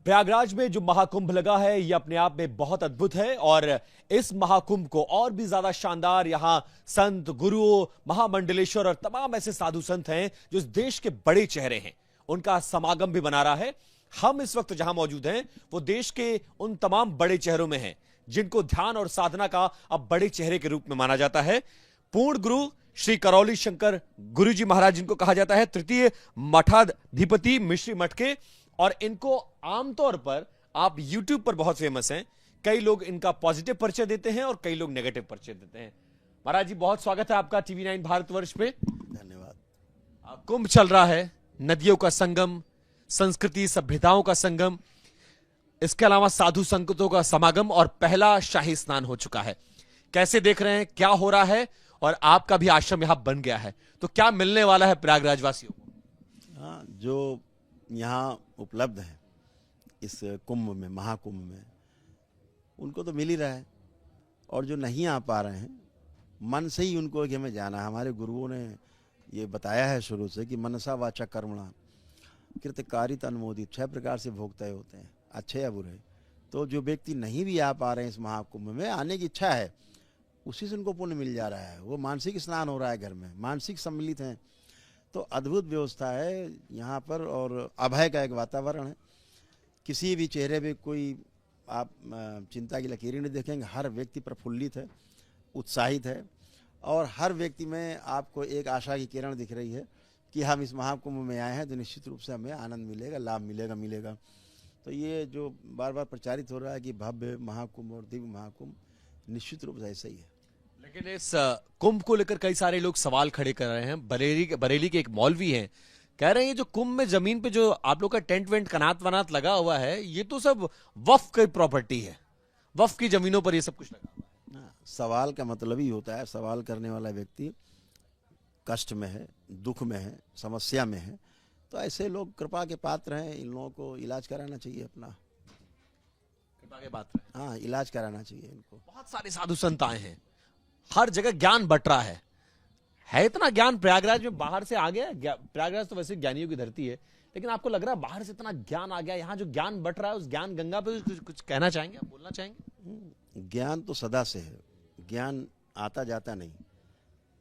प्रयागराज में जो महाकुंभ लगा है ये अपने आप में बहुत अद्भुत है और इस महाकुंभ को और भी ज्यादा शानदार यहां संत, गुरुओं, महामंडलेश्वर और तमाम ऐसे साधु संत हैं जो इस देश के बड़े चेहरे हैं, उनका समागम भी बना रहा है। हम इस वक्त जहां मौजूद हैं वो देश के उन तमाम बड़े चेहरों में हैं जिनको ध्यान और साधना का अब बड़े चेहरे के रूप में माना जाता है। पूर्ण गुरु श्री करौली शंकर गुरु जी महाराज, जिनको कहा जाता है तृतीय मठाधिपति मिश्री मठ के, और इनको आमतौर पर आप YouTube पर बहुत फेमस हैं। कई लोग इनका पॉजिटिव परिचय देते हैं और कई लोग नेगेटिव परिचय देते हैं। महाराज जी, बहुत स्वागत है आपका TV9 भारतवर्ष पे। धन्यवाद। कुंभ चल रहा है, नदियों का संगम, संस्कृति सभ्यताओं का संगम, इसके अलावा साधु संतों का समागम और पहला शाही स्नान हो चुका है। कैसे देख रहे हैं, क्या हो रहा है? और आपका भी आश्रम यहां बन गया है, तो क्या मिलने वाला है प्रयागराज वासियों को? हाँ, जो यहाँ उपलब्ध है इस कुंभ में, महाकुंभ में, उनको तो मिल ही रहा है। और जो नहीं आ पा रहे हैं, मन से ही उनको कि हमें जाना है। हमारे गुरुओं ने ये बताया है शुरू से कि मनसा वाचा कर्मणा कृतकारित अनुमोदित 6 प्रकार से भोग तय होते हैं, अच्छे या बुरे। तो जो व्यक्ति नहीं भी आ पा रहे हैं इस महाकुंभ में, आने की इच्छा है, उसी से उनको पुण्य मिल जा रहा है। वो मानसिक स्नान हो रहा है घर में, मानसिक सम्मिलित हैं। तो अद्भुत व्यवस्था है यहाँ पर और अभय का एक वातावरण है। किसी भी चेहरे पे कोई आप चिंता की लकीरें नहीं देखेंगे। हर व्यक्ति प्रफुल्लित है, उत्साहित है और हर व्यक्ति में आपको एक आशा की किरण दिख रही है कि हम इस महाकुंभ में आए हैं तो निश्चित रूप से हमें आनंद मिलेगा, लाभ मिलेगा। तो ये जो बार बार प्रचारित हो रहा है कि भव्य महाकुंभ और दिव्य महाकुंभ, निश्चित रूप से ऐसा ही है। लेकिन इस कुंभ को लेकर कई सारे लोग सवाल खड़े कर रहे हैं। बरेली के एक मौलवी हैं, कह रहे हैं ये जो कुंभ में जमीन पे जो आप लोग का टेंट वेंट कनात वनात लगा हुआ है, ये तो सब वक्फ की प्रॉपर्टी है, वक्फ की जमीनों पर ये सब कुछ लगा हुआ है। सवाल का मतलब ही होता है, सवाल करने वाला व्यक्ति कष्ट में है, दुख में है, समस्या में है, तो ऐसे लोग कृपा के पात्र हैं। इन लोगों को इलाज कराना चाहिए अपना, कृपा के पात्र। हाँ, इलाज कराना चाहिए इनको। बहुत सारे साधु संत आए हैं, हर जगह ज्ञान बट रहा है इतना ज्ञान प्रयागराज में बाहर से आ गया। प्रयागराज तो वैसे ज्ञानियों की धरती है, लेकिन आपको लग रहा है बाहर से इतना ज्ञान आ गया, यहाँ जो ज्ञान बट रहा है उस ज्ञान गंगा पे कुछ कहना चाहेंगे, आप बोलना चाहेंगे? ज्ञान तो सदा से है, ज्ञान आता जाता नहीं।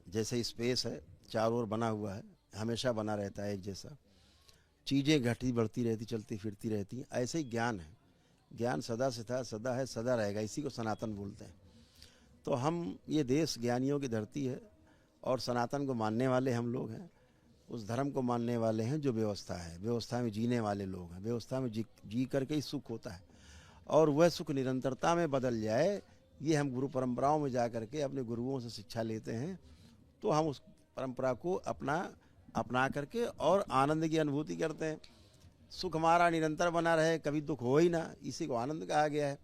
जैसे स्पेस है, चारों ओर बना हुआ है, हमेशा बना रहता है एक जैसा, चीजें घटती बढ़ती रहती, चलती फिरती रहती, ऐसे ही ज्ञान है। ज्ञान सदा से था, सदा है, सदा रहेगा, इसी को सनातन बोलते हैं। तो हम, ये देश ज्ञानियों की धरती है और सनातन को मानने वाले हम लोग हैं, उस धर्म को मानने वाले हैं जो व्यवस्था है, व्यवस्था में जीने वाले लोग हैं। व्यवस्था में जी करके ही सुख होता है और वह सुख निरंतरता में बदल जाए, ये हम गुरु परंपराओं में जा करके अपने गुरुओं से शिक्षा लेते हैं। तो हम उस परंपरा को अपना करके और आनंद की अनुभूति करते हैं। सुख हमारा निरंतर बना रहे, कभी दुख हो ही ना, इसी को आनंद कहा गया है।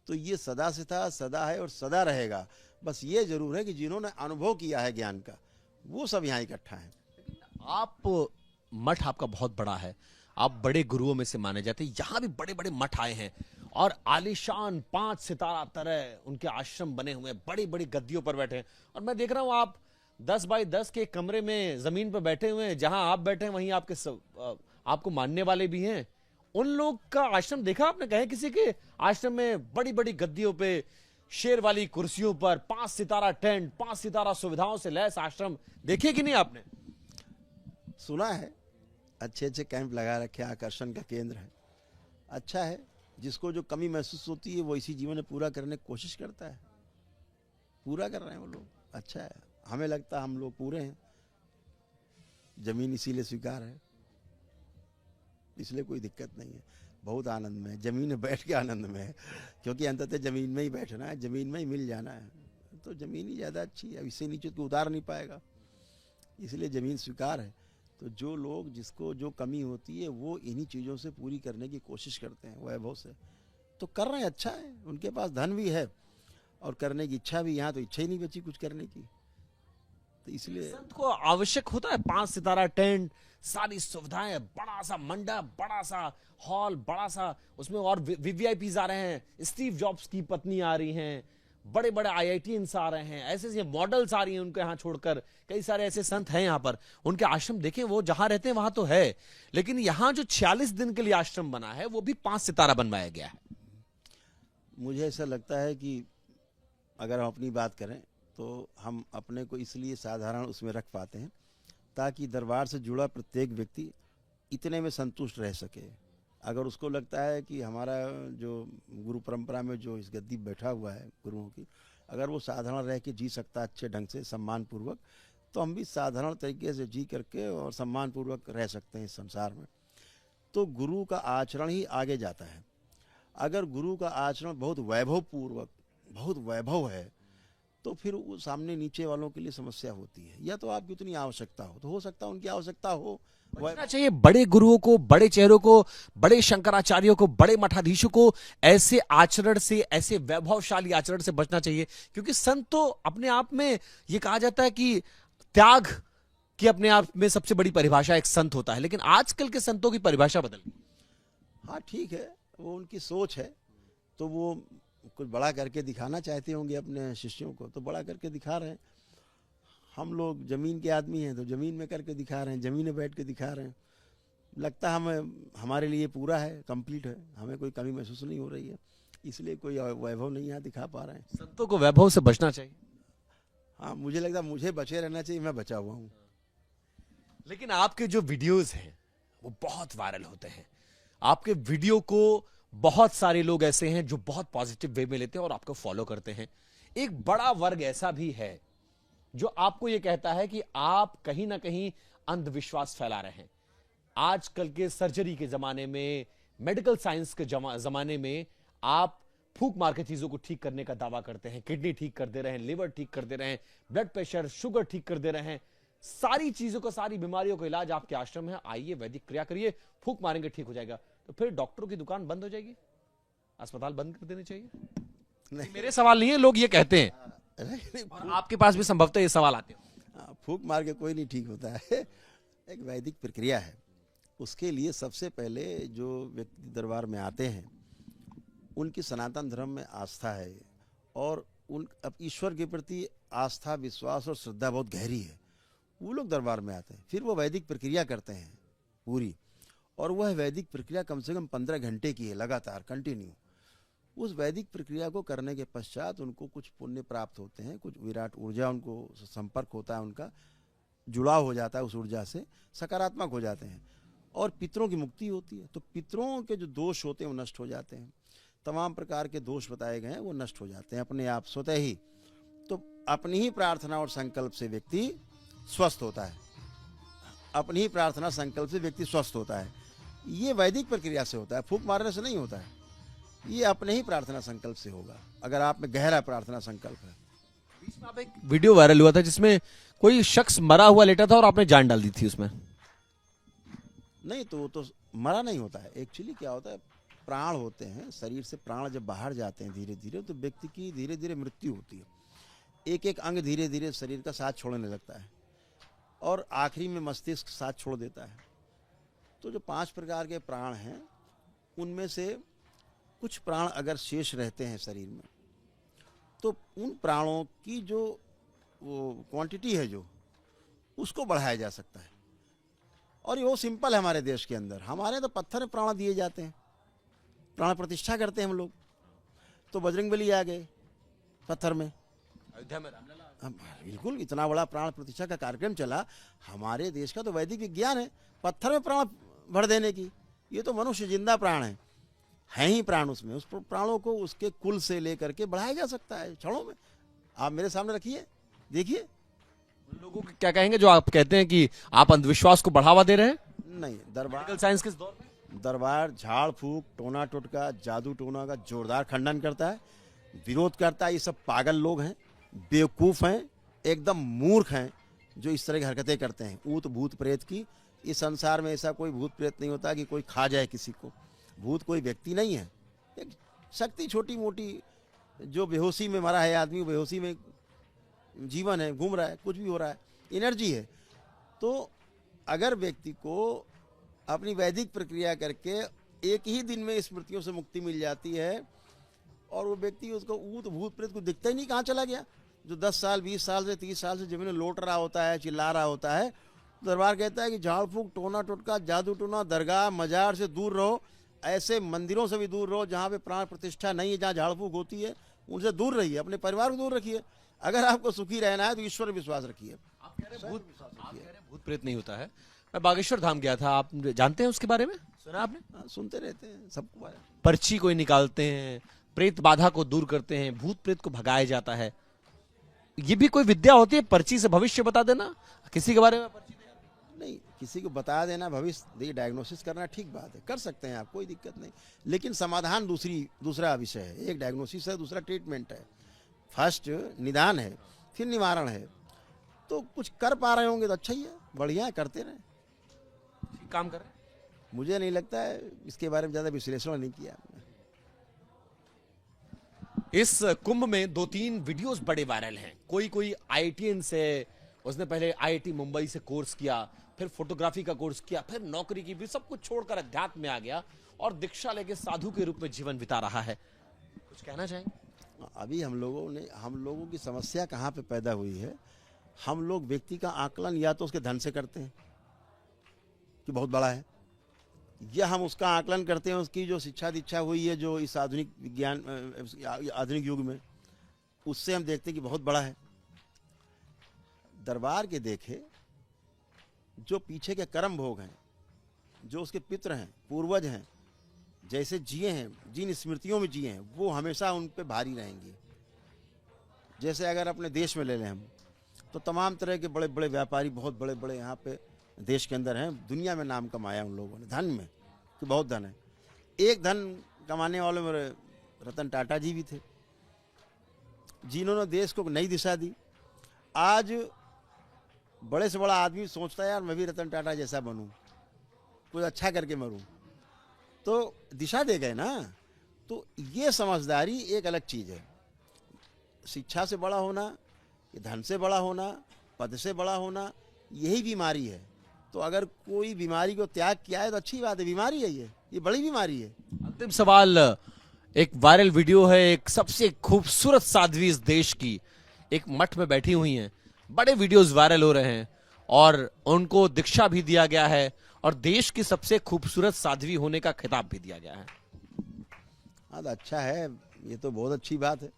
तो ये सदा से था, सदा है और सदा रहेगा। बस ये जरूर है कि जिन्होंने अनुभव किया है ज्ञान का, वो सब यहाँ इकट्ठा है। आप, मठ आपका बहुत बड़ा है, आप बड़े गुरुओं में से माने जाते हैं। यहाँ भी बड़े बड़े मठ आए हैं और आलीशान 5 सितारा तरह उनके आश्रम बने हुए हैं, बड़ी बड़ी गद्दियों पर बैठे हैं। और मैं देख रहा हूँ आप 10 बाई 10 के कमरे में जमीन पर बैठे हुए हैं। जहां आप बैठे हैं वहीं आपको मानने वाले भी हैं। उन लोग का आश्रम देखा आपने? कहे किसी के आश्रम में बड़ी बड़ी गद्दियों पे, शेर वाली कुर्सियों पर, 5 सितारा टेंट, 5 सितारा सुविधाओं से लैस आश्रम देखे कि नहीं आपने? सुना है, अच्छे अच्छे कैंप लगा रखे, आकर्षण का केंद्र है, अच्छा है। जिसको जो कमी महसूस होती है वो इसी जीवन में पूरा करने की कोशिश करता है, पूरा कर रहे हैं वो लोग, अच्छा है। हमें लगता है हम लोग पूरे हैं, जमीन इसीलिए स्वीकार है, इसलिए कोई दिक्कत नहीं है। बहुत आनंद में है, जमीन में बैठ के आनंद में है, क्योंकि अंततः जमीन में ही बैठना है, जमीन में ही मिल जाना है। तो जमीन ही ज़्यादा अच्छी है, इससे नीचे तो उतार नहीं पाएगा, इसलिए जमीन स्वीकार है। तो जो लोग, जिसको जो कमी होती है वो इन्हीं चीज़ों से पूरी करने की कोशिश करते हैं, वैभव से, तो कर रहे हैं, अच्छा है। उनके पास धन भी है और करने की इच्छा भी, यहाँ तो इच्छा ही नहीं बची कुछ करने की। तो इसलिए संत को आवश्यक होता है 5 सितारा टेंट, सारी सुविधाएं, बड़ा सा मंडप, बड़ा सा हॉल, बड़ा सा, उसमें और वीवीआईपीज आ रहे हैं, स्टीव जॉब्स की पत्नी आ रही हैं, बड़े बड़े IITians आ रहे हैं, ऐसे ऐसे मॉडल्स आ रही हैं उनके यहाँ छोड़कर। कई सारे ऐसे संत हैं यहाँ पर, उनके आश्रम देखें, वो जहां रहते हैं वहां तो है, लेकिन यहाँ जो 46 दिन के लिए आश्रम बना है वो भी 5 सितारा बनवाया गया है। मुझे ऐसा लगता है कि अगर हम अपनी बात करें तो हम अपने को इसलिए साधारण उसमें रख पाते हैं ताकि दरबार से जुड़ा प्रत्येक व्यक्ति इतने में संतुष्ट रह सके। अगर उसको लगता है कि हमारा जो गुरु परंपरा में जो इस गद्दी बैठा हुआ है गुरुओं की, अगर वो साधारण रह के जी सकता है अच्छे ढंग से सम्मान पूर्वक, तो हम भी साधारण तरीके से जी करके और सम्मान पूर्वक रह सकते हैं इस संसार में। तो गुरु का आचरण ही आगे जाता है। अगर गुरु का आचरण बहुत वैभव पूर्वक, बहुत वैभव है, तो फिर वो सामने नीचे वालों के लिए समस्या होती है। या तो आपकी उतनी आवश्यकता हो, तो हो सकता है उनकी आवश्यकता हो, बचना चाहिए बड़े गुरुओं को, बड़े चेहरों को, बड़े शंकराचार्यों को, बड़े मठाधीशों को ऐसे आचरण से, ऐसे वैभवशाली आचरण से बचना चाहिए। क्योंकि संत तो अपने आप में, ये कहा जाता है कि त्याग की अपने आप में सबसे बड़ी परिभाषा एक संत होता है, लेकिन आजकल के संतों की परिभाषा बदल गई। हाँ ठीक है, वो उनकी सोच है, तो वो कुछ बड़ा करके दिखाना चाहते होंगे अपने शिष्यों को, तो बड़ा करके दिखा रहे हैं। हम लोग जमीन के आदमी हैं तो जमीन में करके दिखा रहे हैं, जमीन में बैठ के दिखा रहे हैं। लगता है हमें, हमारे लिए पूरा है, कंप्लीट है, हमें कोई कमी महसूस नहीं हो रही है, इसलिए कोई वैभव नहीं यहाँ दिखा पा रहे हैं। संतों को वैभव से बचना चाहिए। हाँ, मुझे लगता है मुझे बचे रहना चाहिए, मैं बचा हुआ हूँ। लेकिन आपके जो वीडियोस हैं वो बहुत वायरल होते हैं। आपके वीडियो को बहुत सारे लोग ऐसे हैं जो बहुत पॉजिटिव वे में लेते हैं और आपको फॉलो करते हैं। एक बड़ा वर्ग ऐसा भी है जो आपको यह कहता है कि आप कहीं ना कहीं अंधविश्वास फैला रहे हैं। आजकल के सर्जरी के जमाने में, मेडिकल साइंस के जमाने में आप फूंक मार के चीजों को ठीक करने का दावा करते हैं। किडनी ठीक कर दे रहे हैं, लिवर ठीक कर दे रहे हैं, ब्लड प्रेशर, शुगर ठीक कर दे रहे हैं। सारी चीजों का, सारी बीमारियों का इलाज आपके आश्रम में है। आइए, वैदिक क्रिया करिए, फूंक मारेंगे ठीक हो जाएगा। तो फिर डॉक्टरों की दुकान बंद हो जाएगी, अस्पताल बंद कर देने चाहिए? नहीं, मेरे सवाल नहीं है, लोग ये कहते हैं और आपके पास भी संभवतः ये सवाल आते हो। फूंक मार के कोई नहीं ठीक होता है। एक वैदिक प्रक्रिया है। उसके लिए सबसे पहले जो व्यक्ति दरबार में आते हैं उनकी सनातन धर्म में आस्था है और उन अब ईश्वर के प्रति आस्था, विश्वास और श्रद्धा बहुत गहरी है। वो लोग दरबार में आते हैं, फिर वो वैदिक प्रक्रिया करते हैं पूरी, और वह वैदिक प्रक्रिया कम से कम 15 घंटे की है, लगातार कंटिन्यू। उस वैदिक प्रक्रिया को करने के पश्चात उनको कुछ पुण्य प्राप्त होते हैं, कुछ विराट ऊर्जा उनको संपर्क होता है, उनका जुड़ाव हो जाता है, उस ऊर्जा से सकारात्मक हो जाते हैं और पितरों की मुक्ति होती है। तो पितरों के जो दोष होते हैं वो नष्ट हो जाते हैं। तमाम प्रकार के दोष बताए गए हैं वो नष्ट हो जाते हैं अपने आप स्वतः ही। तो अपनी ही प्रार्थना और संकल्प से व्यक्ति स्वस्थ होता है। अपनी ही प्रार्थना संकल्प से व्यक्ति स्वस्थ होता है। ये वैदिक प्रक्रिया से होता है, फूंक मारने से नहीं होता है। ये अपने ही प्रार्थना संकल्प से होगा, अगर आप में गहरा प्रार्थना संकल्प है। बीच में आप एक वीडियो वायरल हुआ था जिसमें कोई शख्स मरा हुआ लेटा था और आपने जान डाल दी थी उसमें। नहीं, तो वो तो मरा नहीं होता है। एक्चुअली क्या होता है, प्राण होते हैं, शरीर से प्राण जब बाहर जाते हैं धीरे धीरे, तो व्यक्ति की धीरे धीरे मृत्यु होती है। एक एक अंग धीरे धीरे शरीर का साथ छोड़ने लगता है और आखिरी में मस्तिष्क साथ छोड़ देता है। तो जो 5 प्रकार के प्राण हैं उनमें से कुछ प्राण अगर शेष रहते हैं शरीर में, तो उन प्राणों की जो वो क्वांटिटी है जो, उसको बढ़ाया जा सकता है। और ये वो सिंपल है हमारे देश के अंदर। हमारे तो पत्थर में प्राण दिए जाते हैं, प्राण प्रतिष्ठा करते हैं हम लोग। तो बजरंगबली आ गए पत्थर में, अयोध्या में रामलला। बिल्कुल, इतना बड़ा प्राण प्रतिष्ठा का कार्यक्रम चला। हमारे देश का तो वैदिक विज्ञान है पत्थर में प्राण भर देने की। ये तो मनुष्य जिंदा प्राण है ही प्राण उसमें। उस प्राणों को उसके कुल से लेकर के बढ़ाया जा सकता है क्षणों में। आप मेरे सामने रखिए, देखिए। उन लोगों को क्या कहेंगे जो आप कहते हैं कि आप अंधविश्वास को बढ़ावा दे रहे हैं? नहीं, दरबार मेडिकल साइंस किस दौर में? दरबार झाड़ फूक, टोना टोटका, जादू टोना का जोरदार खंडन करता है, विरोध करता है। ये सब पागल लोग हैं, बेवकूफ़ हैं, एकदम मूर्ख हैं जो इस तरह की हरकतें करते हैं। ऊत भूत प्रेत की, इस संसार में ऐसा कोई भूत प्रेत नहीं होता कि कोई खा जाए किसी को। भूत कोई व्यक्ति नहीं है, एक शक्ति छोटी मोटी, जो बेहोशी में मरा है आदमी, बेहोशी में जीवन है, घूम रहा है, कुछ भी हो रहा है, एनर्जी है। तो अगर व्यक्ति को अपनी वैदिक प्रक्रिया करके एक ही दिन में स्मृतियों से मुक्ति मिल जाती है, और वो व्यक्ति उसको भूत प्रेत को दिखता ही नहीं, कहाँ चला गया। जो 10 साल 20 साल से 30 साल से जमीन में लौट रहा होता है, चिल्ला रहा होता है, दरबार कहता है कि झाड़ फूक, टोना टोटका, जादू टोना, दरगाह मजार से दूर रहो, ऐसे मंदिरों से भी दूर रहो जहाँ पे प्राण प्रतिष्ठा नहीं है, जहाँ झाड़ फूक होती है, उनसे दूर रहिए, अपने परिवार को दूर रखिए। अगर आपको सुखी रहना है तो ईश्वर विश्वास रखिए। आप कह रहे हैं भूत प्रेत नहीं होता है। मैं बागेश्वर धाम गया था, आप जानते हैं उसके बारे में, सुना आपने? हाँ, सुनते रहते हैं, सबको पता है। पर्ची कोई निकालते हैं, प्रेत बाधा को दूर करते हैं, भूत प्रेत को भगाया जाता है। ये भी कोई विद्या होती है, पर्ची से भविष्य बता देना किसी के बारे में? पर्ची नहीं, किसी को बता देना, भविष्य देखिए डायग्नोसिस करना ठीक बात है, कर सकते हैं आप, कोई दिक्कत नहीं, लेकिन समाधान दूसरा विषय है। एक डायग्नोसिस है, दूसरा ट्रीटमेंट है। फर्स्ट निदान है, फिर निवारण है। तो कुछ कर पा रहे होंगे तो अच्छा ही है, बढ़िया है, करते रहें, काम कर रहे हैं। मुझे नहीं लगता है इसके बारे में ज़्यादा विश्लेषण नहीं किया हमने। इस कुंभ में 2-3 वीडियोस बड़े वायरल हैं। कोई आईआईटीएन से, उसने पहले आईआईटी मुंबई से कोर्स किया, फिर फोटोग्राफी का कोर्स किया, फिर नौकरी की, भी सब कुछ छोड़कर अध्यात्म में आ गया और दीक्षा लेके साधु के रूप में जीवन बिता रहा है। कुछ कहना चाहेंगे? अभी हम लोगों की समस्या कहाँ पे पैदा हुई है, हम लोग व्यक्ति का आकलन या तो उसके धन से करते हैं कि बहुत बड़ा है, या हम उसका आकलन करते हैं उसकी जो शिक्षा दीक्षा हुई है, जो इस आधुनिक विज्ञान आधुनिक युग में, उससे हम देखते हैं कि बहुत बड़ा है। दरबार के देखे जो पीछे के कर्म भोग हैं, जो उसके पितर हैं, पूर्वज हैं, जैसे जिए हैं, जिन स्मृतियों में जिए हैं, वो हमेशा उन पे भारी रहेंगी। जैसे अगर अपने देश में ले लें हम, तो तमाम तरह के बड़े बड़े व्यापारी, बहुत बड़े बड़े यहाँ पे देश के अंदर हैं, दुनिया में नाम कमाया उन लोगों ने, धन में कि बहुत धन है। एक धन कमाने वाले मेरे रतन टाटा जी भी थे, जिन्होंने देश को नई दिशा दी। आज बड़े से बड़ा आदमी सोचता है यार मैं भी रतन टाटा जैसा बनूं, कुछ अच्छा करके मरूं, तो दिशा दे गए ना। तो ये समझदारी एक अलग चीज़ है। शिक्षा से बड़ा होना, धन से बड़ा होना, पद से बड़ा होना, यही बीमारी है। तो अगर कोई बीमारी को त्याग किया है तो अच्छी बात है, बीमारी है ये बड़ी बीमारी है। अंतिम सवाल, एक वायरल वीडियो है, एक सबसे खूबसूरत साध्वी इस देश की एक मठ में बैठी हुई हैं, बड़े वीडियोस वायरल हो रहे हैं और उनको दीक्षा भी दिया गया है और देश की सबसे खूबसूरत साध्वी होने का खिताब भी दिया गया है। हाँ, तो अच्छा है, ये तो बहुत अच्छी बात है,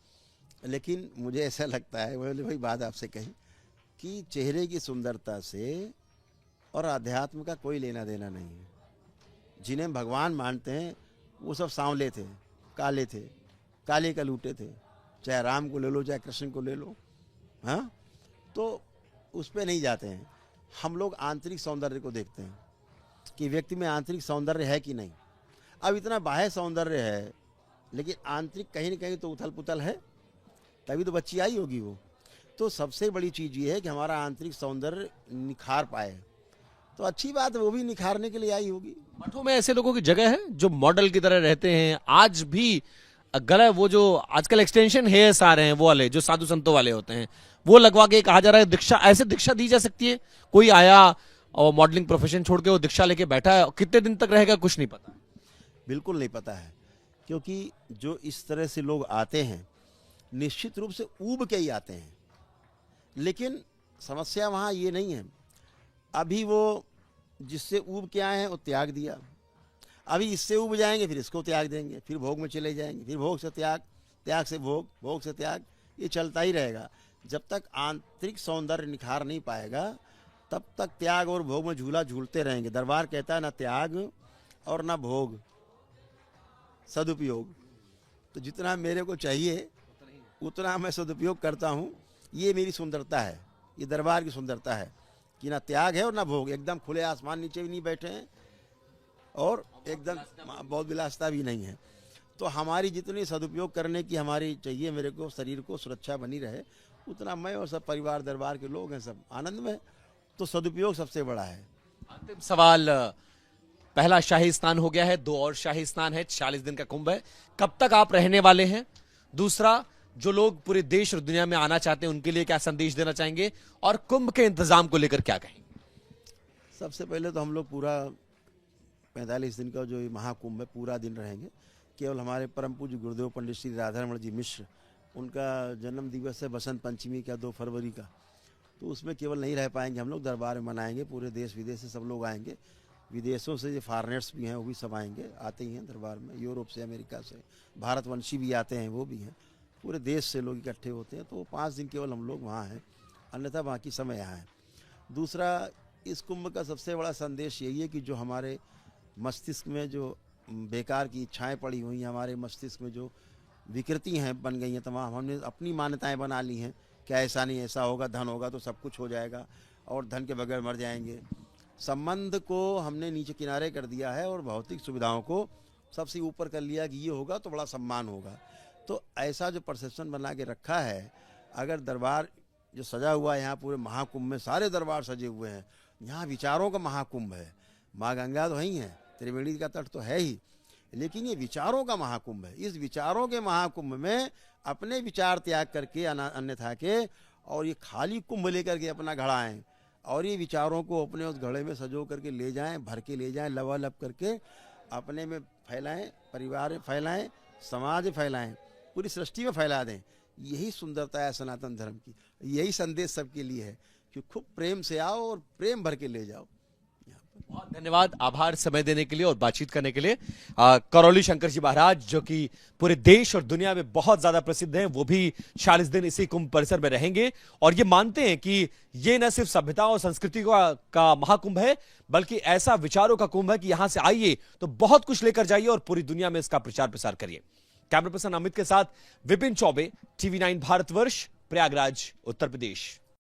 लेकिन मुझे ऐसा लगता है, मैंने वही बात आपसे कही कि चेहरे की सुंदरता से और अध्यात्म का कोई लेना देना नहीं है। जिन्हें भगवान मानते हैं वो सब सांवले थे, काले थे, काले कलूटे थे, चाहे राम को ले लो, चाहे कृष्ण को ले लो। हाँ, तो उस पर नहीं जाते हैं। हम लोग आंतरिक सौंदर्य को देखते हैं कि व्यक्ति में आंतरिक सौंदर्य है कि नहीं। अब इतना बाह्य सौंदर्य है, लेकिन आंतरिक कहीं न कहीं तो उथल पुथल है, तभी तो बच्ची आई होगी वो। तो सबसे बड़ी चीज़ ये है कि हमारा आंतरिक सौंदर्य निखार पाए, तो अच्छी बात है, वो भी निखारने के लिए आई होगी। मठों में ऐसे लोगों की जगह है जो मॉडल की तरह रहते हैं आज भी। गला, वो जो आजकल एक्सटेंशन हेयर्स आ रहे हैं, वो वाले जो साधु संतों वाले होते हैं, वो लगवा के कहा जा रहा है दीक्षा, ऐसे दीक्षा दी जा सकती है। कोई आया और मॉडलिंग प्रोफेशन छोड़ के वो दीक्षा लेके बैठा है, कितने दिन तक रहेगा कुछ नहीं पता। बिल्कुल नहीं पता है, क्योंकि जो इस तरह से लोग आते हैं निश्चित रूप से ऊब के ही आते हैं, लेकिन समस्या वहाँ ये नहीं है। अभी वो जिससे ऊब के आए हैं वो त्याग दिया, अभी इससे ऊब जाएंगे, फिर इसको त्याग देंगे, फिर भोग में चले जाएंगे, फिर भोग से त्याग, त्याग से भोग, भोग से त्याग, ये चलता ही रहेगा। जब तक आंतरिक सौंदर्य निखार नहीं पाएगा तब तक त्याग और भोग में झूला झूलते रहेंगे। दरबार कहता है ना त्याग और ना भोग, सदुपयोग। तो जितना मेरे को चाहिए उतना मैं सदुपयोग करता हूँ। ये मेरी सुंदरता है, ये दरबार की सुंदरता है कि ना त्याग है और ना भोग, एकदम खुले आसमान नीचे भी नहीं बैठे हैं और एकदम बहुत विलासता भी नहीं है। तो हमारी जितनी सदुपयोग करने की हमारी चाहिए, मेरे को शरीर को सुरक्षा बनी रहे, उतना मैं और सब परिवार दरबार के लोग हैं सब आनंद में। तो सदुपयोग सबसे बड़ा है। अंतिम सवाल, पहला शाही स्नान हो गया है, 2 और शाही स्नान है, 40 दिन का कुंभ है, कब तक आप रहने वाले हैं? दूसरा, जो लोग पूरे देश और दुनिया में आना चाहते हैं उनके लिए क्या संदेश देना चाहेंगे और कुंभ के इंतजाम को लेकर क्या कहेंगे? सबसे पहले तो हम लोग पूरा 45 दिन का जो ये महाकुंभ है पूरा दिन रहेंगे। केवल हमारे परम पूज्य गुरुदेव पंडित श्री राधारमण जी मिश्र, उनका जन्म दिवस है बसंत पंचमी का 2 फरवरी का, तो उसमें केवल नहीं रह पाएंगे हम लोग, दरबार में मनाएंगे, पूरे देश विदेश से सब लोग आएंगे, विदेशों से जो फॉरेनर्स भी हैं वो भी सब आएंगे, आते ही हैं दरबार में, यूरोप से, अमेरिका से, भारतवंशी भी आते हैं, वो भी हैं, पूरे देश से लोग इकट्ठे होते हैं। तो 5 दिन केवल हम लोग वहाँ हैं, अन्यथा बाकी समय यहाँ है। दूसरा, इस कुंभ का सबसे बड़ा संदेश यही है कि जो हमारे मस्तिष्क में जो बेकार की इच्छाएं पड़ी हुई हैं, हमारे मस्तिष्क में जो विकृति हैं बन गई हैं तमाम, हमने अपनी मान्यताएं बना ली हैं कि ऐसा नहीं, ऐसा होगा, धन होगा तो सब कुछ हो जाएगा और धन के बगैर मर जाएंगे। संबंध को हमने नीचे किनारे कर दिया है और भौतिक सुविधाओं को सबसे ऊपर कर लिया कि ये होगा तो बड़ा सम्मान होगा। तो ऐसा जो परसेप्शन बना के रखा है, अगर दरबार जो सजा हुआ है यहाँ पूरे महाकुंभ में, सारे दरबार सजे हुए हैं, यहाँ विचारों का महाकुंभ है। माँ गंगा तो है ही है, त्रिवेणी का तट तो है ही, लेकिन ये विचारों का महाकुंभ है। इस विचारों के महाकुंभ में अपने विचार त्याग करके अन्यथा के और ये खाली कुंभ लेकर के अपना घड़ा आएँ और ये विचारों को अपने उस घड़े में सजो करके ले जाएं, भर के ले जाएं, लबालब करके अपने में फैलाएं, परिवार में फैलाएं, समाज में फैलाएं, पूरी सृष्टि में फैला दें। यही सुंदरता है सनातन धर्म की, यही संदेश सबके लिए है कि खूब प्रेम से आओ और प्रेम भर के ले जाओ। बहुत धन्यवाद, आभार समय देने के लिए और बातचीत करने के लिए। करौली शंकर जी महाराज, जो कि पूरे देश और दुनिया में बहुत ज्यादा प्रसिद्ध हैं, वो भी 40 दिन इसी कुंभ परिसर में रहेंगे और ये मानते हैं कि ये न सिर्फ सभ्यता और संस्कृति का महाकुंभ है, बल्कि ऐसा विचारों का कुंभ है कि यहां से आइए तो बहुत कुछ लेकर जाइए और पूरी दुनिया में इसका प्रचार प्रसार करिए। कैमरा पर्सन अमित के साथ विपिन चौबे, TV9 भारतवर्ष, प्रयागराज, उत्तर प्रदेश।